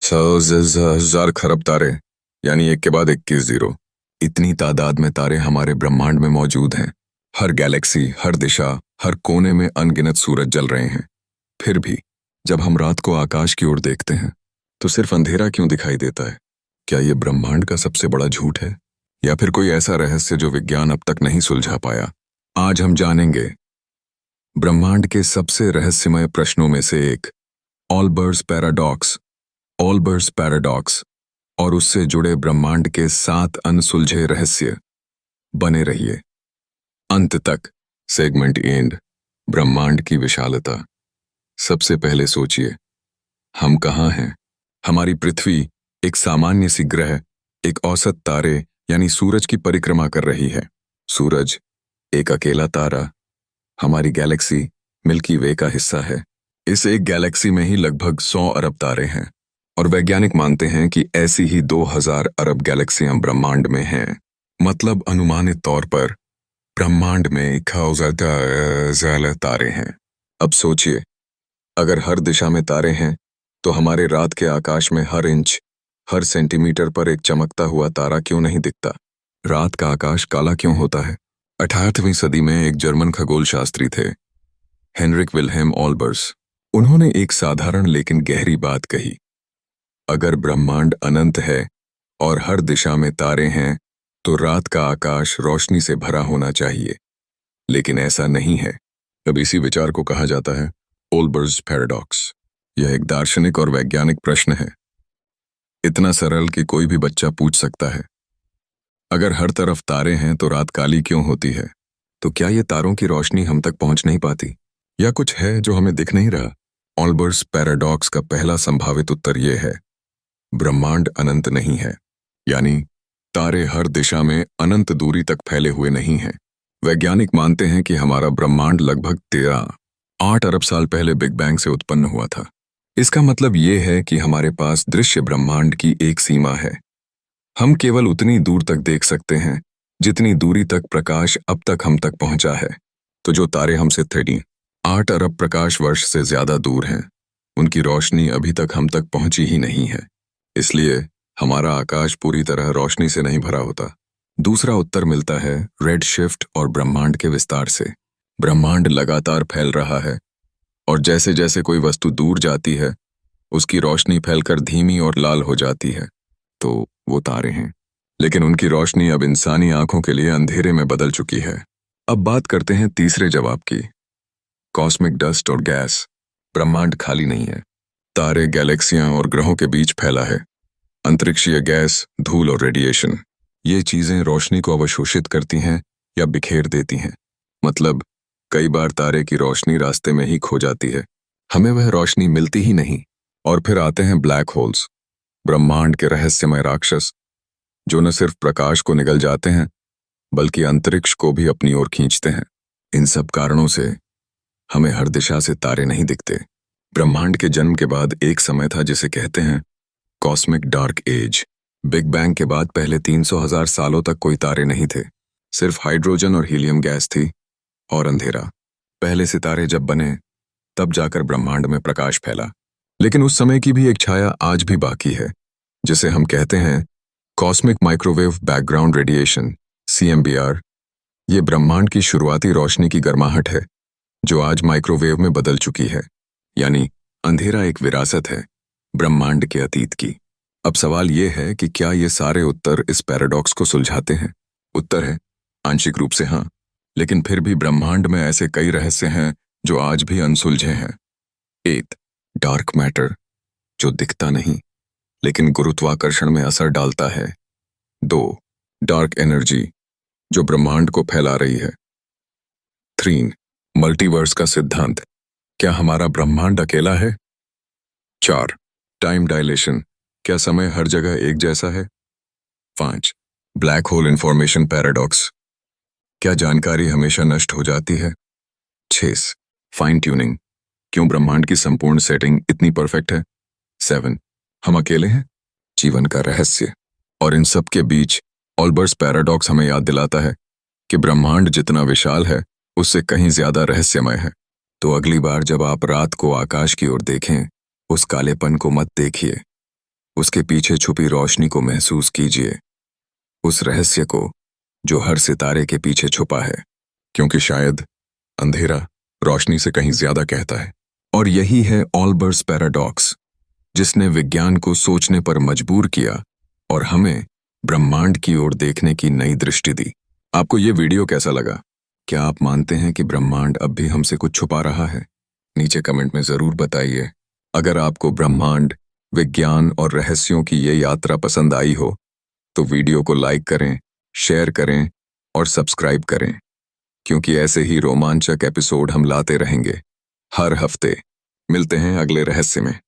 हजार खरब तारे, यानी एक के बाद 21 जीरो। इतनी तादाद में तारे हमारे ब्रह्मांड में मौजूद हैं। हर गैलेक्सी, हर दिशा, हर कोने में अनगिनत सूरज जल रहे हैं। फिर भी जब हम रात को आकाश की ओर देखते हैं तो सिर्फ अंधेरा क्यों दिखाई देता है? क्या ये ब्रह्मांड का सबसे बड़ा झूठ है, या फिर कोई ऐसा रहस्य जो विज्ञान अब तक नहीं सुलझा पाया? आज हम जानेंगे ब्रह्मांड के सबसे रहस्यमय प्रश्नों में से एक, ऑल्बर्स पैराडॉक्स। ऑल्बर्स पैराडॉक्स और उससे जुड़े ब्रह्मांड के 7 अनसुलझे रहस्य। बने रहिए अंत तक। सेगमेंट एंड, ब्रह्मांड की विशालता। सबसे पहले सोचिए, हम कहाँ हैं? हमारी पृथ्वी एक सामान्य सी ग्रह, एक औसत तारे यानी सूरज की परिक्रमा कर रही है। सूरज एक अकेला तारा हमारी गैलेक्सी मिल्की वे का हिस्सा है। इस एक गैलेक्सी में ही लगभग 100 अरब तारे हैं और वैज्ञानिक मानते हैं कि ऐसी ही 2000 अरब गैलेक्सियां ब्रह्मांड में हैं। मतलब अनुमानित तौर पर ब्रह्मांड में 1000 तारे हैं। अब सोचिए, अगर हर दिशा में तारे हैं तो हमारे रात के आकाश में हर इंच, हर सेंटीमीटर पर एक चमकता हुआ तारा क्यों नहीं दिखता? रात का आकाश काला क्यों होता है? 18वीं सदी में एक जर्मन खगोल शास्त्री थे, हेनरिक विल्हेम ऑल्बर्स। उन्होंने एक साधारण लेकिन गहरी बात कही, अगर ब्रह्मांड अनंत है और हर दिशा में तारे हैं तो रात का आकाश रोशनी से भरा होना चाहिए। लेकिन ऐसा नहीं है। अब इसी विचार को कहा जाता है ओल्बर्स पैराडॉक्स। यह एक दार्शनिक और वैज्ञानिक प्रश्न है, इतना सरल कि कोई भी बच्चा पूछ सकता है। अगर हर तरफ तारे हैं तो रात काली क्यों होती है? तो क्या ये तारों की रोशनी हम तक पहुंच नहीं पाती, या कुछ है जो हमें दिख नहीं रहा? ऑल्बर्स पैराडॉक्स का पहला संभावित उत्तर यह है, ब्रह्मांड अनंत नहीं है, यानी तारे हर दिशा में अनंत दूरी तक फैले हुए नहीं हैं। वैज्ञानिक मानते हैं कि हमारा ब्रह्मांड लगभग 8 अरब साल पहले बिग बैंग से उत्पन्न हुआ था। इसका मतलब ये है कि हमारे पास दृश्य ब्रह्मांड की एक सीमा है। हम केवल उतनी दूर तक देख सकते हैं जितनी दूरी तक प्रकाश अब तक हम तक पहुंचा है। तो जो तारे हमसे 8 अरब प्रकाश वर्ष से ज्यादा दूर हैं, उनकी रोशनी अभी तक हम तक पहुंची ही नहीं है। इसलिए हमारा आकाश पूरी तरह रोशनी से नहीं भरा होता। दूसरा उत्तर मिलता है रेड शिफ्ट और ब्रह्मांड के विस्तार से। ब्रह्मांड लगातार फैल रहा है और जैसे जैसे कोई वस्तु दूर जाती है उसकी रोशनी फैलकर धीमी और लाल हो जाती है। तो वो तारे हैं, लेकिन उनकी रोशनी अब इंसानी आंखों के लिए अंधेरे में बदल चुकी है। अब बात करते हैं तीसरे जवाब की, कॉस्मिक डस्ट और गैस। ब्रह्मांड खाली नहीं है। तारे, गैलेक्सियां और ग्रहों के बीच फैला है अंतरिक्षीय गैस, धूल और रेडिएशन। ये चीजें रोशनी को अवशोषित करती हैं या बिखेर देती हैं। मतलब कई बार तारे की रोशनी रास्ते में ही खो जाती है, हमें वह रोशनी मिलती ही नहीं। और फिर आते हैं ब्लैक होल्स, ब्रह्मांड के रहस्यमय राक्षस, जो न सिर्फ प्रकाश को निगल जाते हैं बल्कि अंतरिक्ष को भी अपनी ओर खींचते हैं। इन सब कारणों से हमें हर दिशा से तारे नहीं दिखते। ब्रह्मांड के जन्म के बाद एक समय था जिसे कहते हैं cosmic dark age. Big bang के बाद पहले 300,000 सालों तक कोई तारे नहीं थे। सिर्फ हाइड्रोजन और हीलियम गैस थी और अंधेरा। पहले सितारे जब बने तब जाकर ब्रह्मांड में प्रकाश फैला। लेकिन उस समय की भी एक छाया आज भी बाकी है, जिसे हम कहते हैं cosmic microwave background radiation, CMBR। ये ब्रह्मांड की शुरुआती रोशनी की गर्माहट है जो आज माइक्रोवेव में बदल चुकी है। यानी अंधेरा एक विरासत है ब्रह्मांड के अतीत की। अब सवाल ये है कि क्या ये सारे उत्तर इस पैराडॉक्स को सुलझाते हैं? उत्तर है आंशिक रूप से हाँ, लेकिन फिर भी ब्रह्मांड में ऐसे कई रहस्य हैं जो आज भी अनसुलझे हैं। 1, डार्क मैटर, जो दिखता नहीं लेकिन गुरुत्वाकर्षण में असर डालता है। 2, डार्क एनर्जी, जो ब्रह्मांड को फैला रही है। 3, मल्टीवर्स का सिद्धांत, क्या हमारा ब्रह्मांड अकेला है? 4, टाइम डायलेशन, क्या समय हर जगह एक जैसा है? 5, ब्लैक होल इंफॉर्मेशन पैराडॉक्स, क्या जानकारी हमेशा नष्ट हो जाती है? 6, फाइन ट्यूनिंग, क्यों ब्रह्मांड की संपूर्ण सेटिंग इतनी परफेक्ट है? 7, हम अकेले हैं, जीवन का रहस्य। और इन सब के बीच ऑल्बर्स पैराडॉक्स हमें याद दिलाता है कि ब्रह्मांड जितना विशाल है उससे कहीं ज्यादा रहस्यमय है। तो अगली बार जब आप रात को आकाश की ओर देखें, उस कालेपन को मत देखिए, उसके पीछे छुपी रोशनी को महसूस कीजिए, उस रहस्य को जो हर सितारे के पीछे छुपा है, क्योंकि शायद अंधेरा रोशनी से कहीं ज्यादा कहता है। और यही है ऑल्बर्स पैराडॉक्स, जिसने विज्ञान को सोचने पर मजबूर किया और हमें ब्रह्मांड की ओर देखने की नई दृष्टि दी। आपको ये वीडियो कैसा लगा? क्या आप मानते हैं कि ब्रह्मांड अब भी हमसे कुछ छुपा रहा है? नीचे कमेंट में जरूर बताइए। अगर आपको ब्रह्मांड, विज्ञान और रहस्यों की ये यात्रा पसंद आई हो तो वीडियो को लाइक करें, शेयर करें और सब्सक्राइब करें, क्योंकि ऐसे ही रोमांचक एपिसोड हम लाते रहेंगे हर हफ्ते। मिलते हैं अगले रहस्य में।